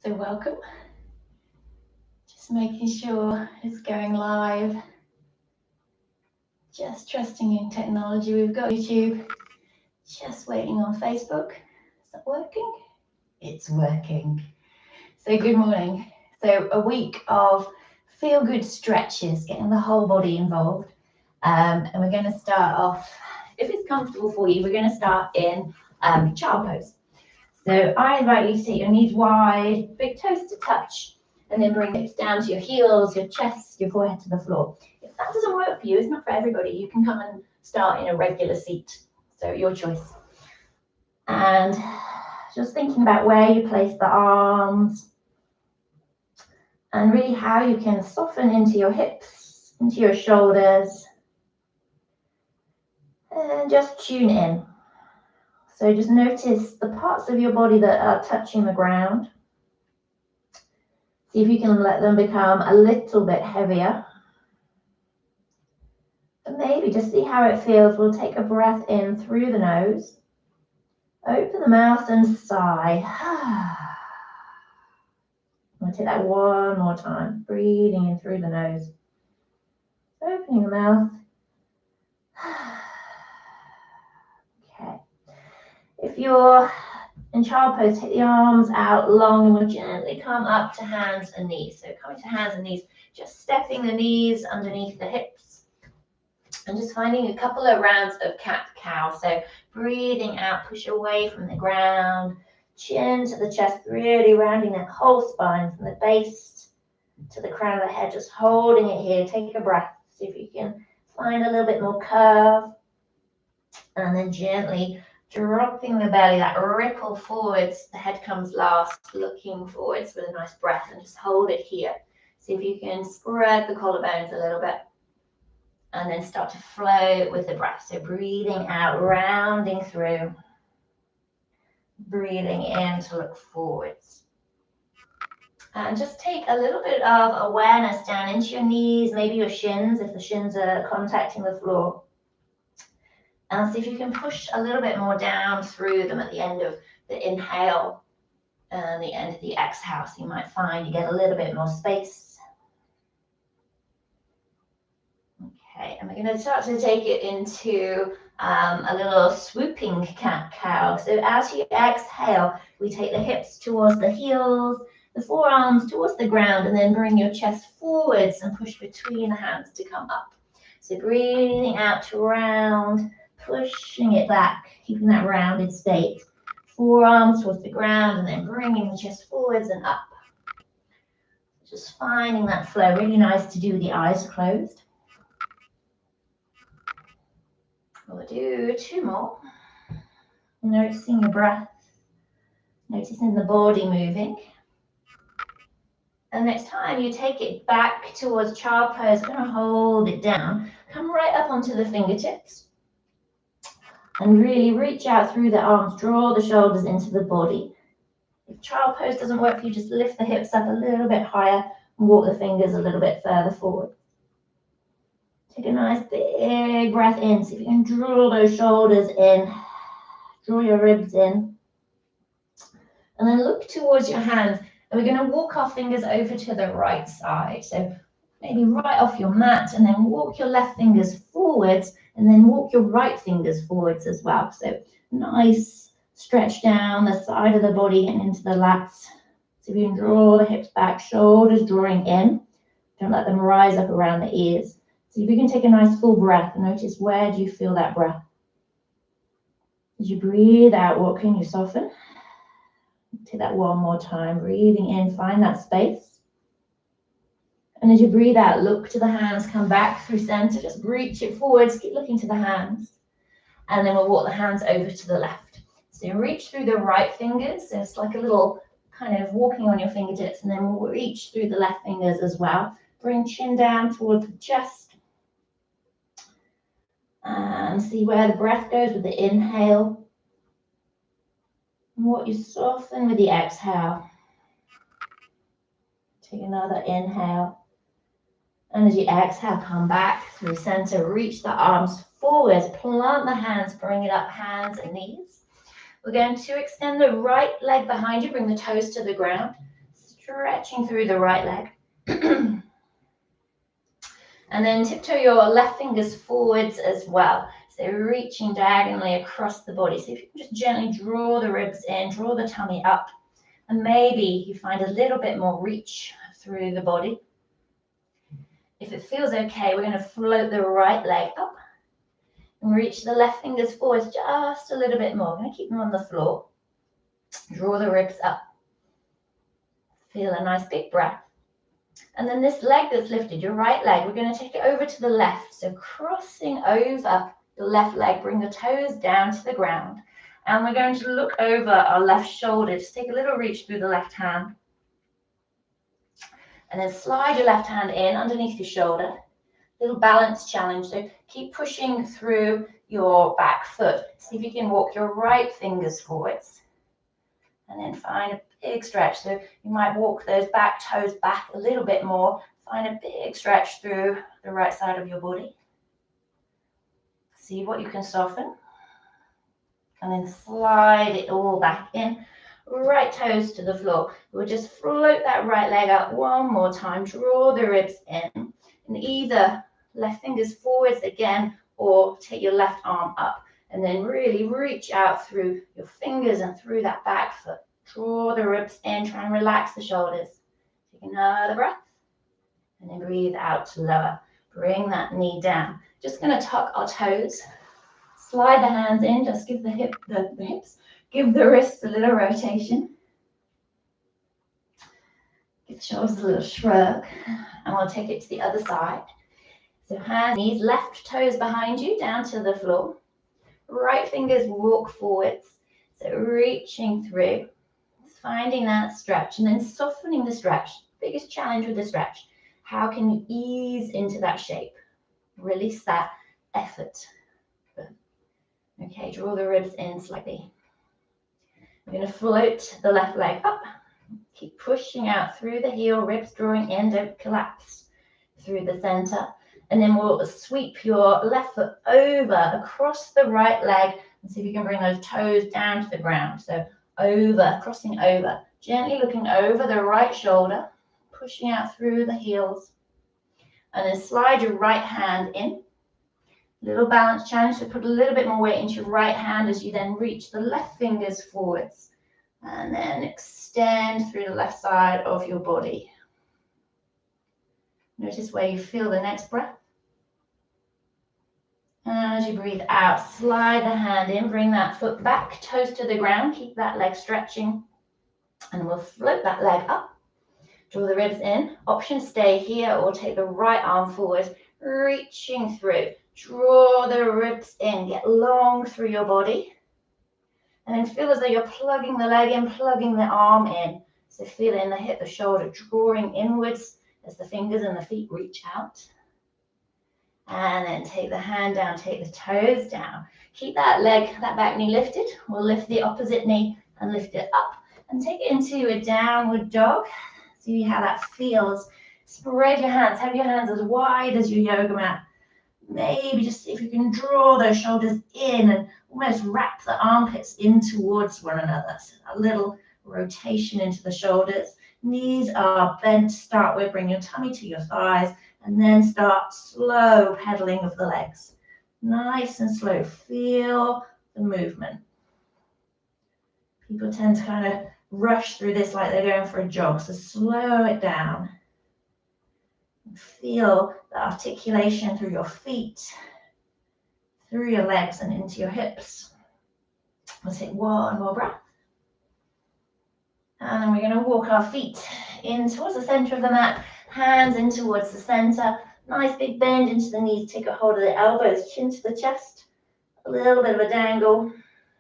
So welcome. Just making sure it's going live. Just trusting in technology. We've got YouTube. Just waiting on Facebook. Is that working? It's working. So good morning. So a week of feel-good stretches, getting the whole body involved. And we're going to start off, if it's comfortable for you, we're going to start in child pose. So I invite you to take your knees wide, big toes to touch, and then bring hips down to your heels, your chest, your forehead to the floor. If that doesn't work for you, it's not for everybody. You can come and start in a regular seat. So your choice. And just thinking about where you place the arms and really how you can soften into your hips, into your shoulders, and just tune in. So just notice the parts of your body that are touching the ground. See if you can let them become a little bit heavier. And maybe just see how it feels. We'll take a breath in through the nose. Open the mouth and sigh. I'm going to take that one more time. Breathing in through the nose. Opening the mouth. Okay. If you're in child pose, take the arms out long and we'll gently come up to hands and knees. So coming to hands and knees, just stepping the knees underneath the hips and just finding a couple of rounds of cat-cow. So breathing out, push away from the ground, chin to the chest, really rounding that whole spine from the base to the crown of the head, just holding it here. Take a breath. See if you can find a little bit more curve and then gently dropping the belly, that ripple forwards, the head comes last, looking forwards with a nice breath and just hold it here. See if you can spread the collarbones a little bit and then start to float with the breath. So breathing out, rounding through, breathing in to look forwards. And just take a little bit of awareness down into your knees, maybe your shins, if the shins are contacting the floor. And see if you can push a little bit more down through them at the end of the inhale and the end of the exhale. So you might find you get a little bit more space. Okay, and we're going to start to take it into a little swooping cow. So as you exhale, we take the hips towards the heels, the forearms towards the ground, and then bring your chest forwards and push between the hands to come up. So breathing out to round, pushing it back, keeping that rounded state. Forearms towards the ground and then bringing the chest forwards and up. Just finding that flow. Really nice to do with the eyes closed. We'll do two more. Noticing your breath. Noticing the body moving. And next time you take it back towards child pose, going to hold it down. Come right up onto the fingertips. And really reach out through the arms, draw the shoulders into the body. If child pose doesn't work for you, just lift the hips up a little bit higher and walk the fingers a little bit further forward. Take a nice big breath in. See if you can draw those shoulders in, draw your ribs in. And then look towards your hands. And we're going to walk our fingers over to the right side. So maybe right off your mat and then walk your left fingers forwards and then walk your right fingers forwards as well. So nice stretch down the side of the body and into the lats. So you can draw the hips back, shoulders drawing in. Don't let them rise up around the ears. So if you can take a nice full breath and notice where do you feel that breath. As you breathe out, what can you soften? Take that one more time, breathing in, find that space. And as you breathe out, look to the hands, come back through center, just reach it forwards, keep looking to the hands. And then we'll walk the hands over to the left. So you reach through the right fingers, so it's like a little kind of walking on your fingertips, and then we'll reach through the left fingers as well. Bring chin down towards the chest. And see where the breath goes with the inhale. And what you soften with the exhale. Take another inhale. And as you exhale, come back through center, reach the arms forward, plant the hands, bring it up, hands and knees. We're going to extend the right leg behind you, bring the toes to the ground. stretching through the right leg. And then tiptoe your left fingers forwards as well. So reaching diagonally across the body. So if you can just gently draw the ribs in, draw the tummy up, and maybe you find a little bit more reach through the body. If it feels okay, we're going to float the right leg up and reach the left fingers forwards just a little bit more. I'm going to keep them on the floor. Draw the ribs up. Feel a nice big breath. And then this leg that's lifted, your right leg, we're going to take it over to the left. So crossing over the left leg, bring the toes down to the ground. And we're going to look over our left shoulder. Just take a little reach through the left hand. And then slide your left hand in underneath your shoulder. Little balance challenge. So keep pushing through your back foot. See if you can walk your right fingers forwards. And then find a big stretch. So you might walk those back toes back a little bit more. Find a big stretch through the right side of your body. See what you can soften. And then slide it all back in. Right toes to the floor. We'll just float that right leg up one more time. Draw the ribs in. And either left fingers forwards again or take your left arm up. And then really reach out through your fingers and through that back foot. Draw the ribs in, try and relax the shoulders. Take another breath. And then breathe out to lower. Bring that knee down. Just going to tuck our toes. Slide the hands in, just give the hips, give the wrists a little rotation. Give the shoulders a little shrug. And we'll take it to the other side. So hands, knees, left toes behind you, down to the floor. Right fingers walk forwards. So reaching through, finding that stretch and then softening the stretch. Biggest challenge with the stretch. How can you ease into that shape? Release that effort. Okay, draw the ribs in slightly. We're going to float the left leg up. Keep pushing out through the heel, ribs drawing in, don't collapse through the center. And then we'll sweep your left foot over across the right leg and see if you can bring those toes down to the ground. So over, crossing over, gently looking over the right shoulder, pushing out through the heels. And then slide your right hand in. Little balance challenge, so put a little bit more weight into your right hand as you then reach the left fingers forwards. And then extend through the left side of your body. Notice where you feel the next breath. And as you breathe out, slide the hand in, bring that foot back, toes to the ground, keep that leg stretching. And we'll float that leg up. Draw the ribs in. Option stay here or take the right arm forward, reaching through. Draw the ribs in, get long through your body. And then feel as though you're plugging the leg in, plugging the arm in. So feel it in the hip, the shoulder, drawing inwards as the fingers and the feet reach out. And then take the hand down, take the toes down. Keep that leg, that back knee lifted. We'll lift the opposite knee and lift it up. And take it into a downward dog. See how that feels. Spread your hands, have your hands as wide as your yoga mat. Maybe just see if you can draw those shoulders in and almost wrap the armpits in towards one another. So a little rotation into the shoulders. Knees are bent to start with. Bring your tummy to your thighs and then start slow pedaling of the legs. Nice and slow. Feel the movement. People tend to kind of rush through this like they're going for a jog. So slow it down. Feel the articulation through your feet, through your legs and into your hips. We'll take one more breath. And then we're going to walk our feet in towards the center of the mat, hands in towards the center. Nice big bend into the knees. Take a hold of the elbows, chin to the chest. A little bit of a dangle,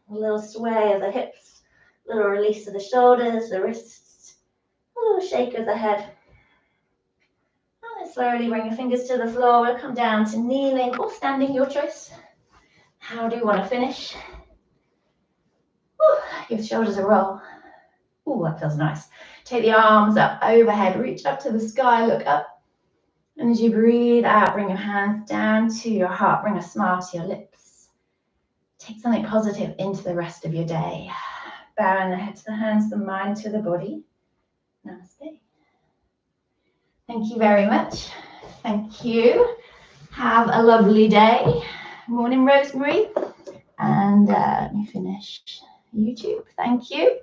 a little sway of the hips, a little release of the shoulders, the wrists, a little shake of the head. Slowly bring your fingers to the floor. We'll come down to kneeling or standing, your choice. How do you want to finish? Ooh, give the shoulders a roll. Ooh, that feels nice. Take the arms up overhead. Reach up to the sky. Look up. And as you breathe out, bring your hands down to your heart. Bring a smile to your lips. Take something positive into the rest of your day. Bowing the head to the hands, the mind to the body. Namaste. Thank you very much. Thank you. Have a lovely day. Morning, Rosemary. And let me finish YouTube. Thank you.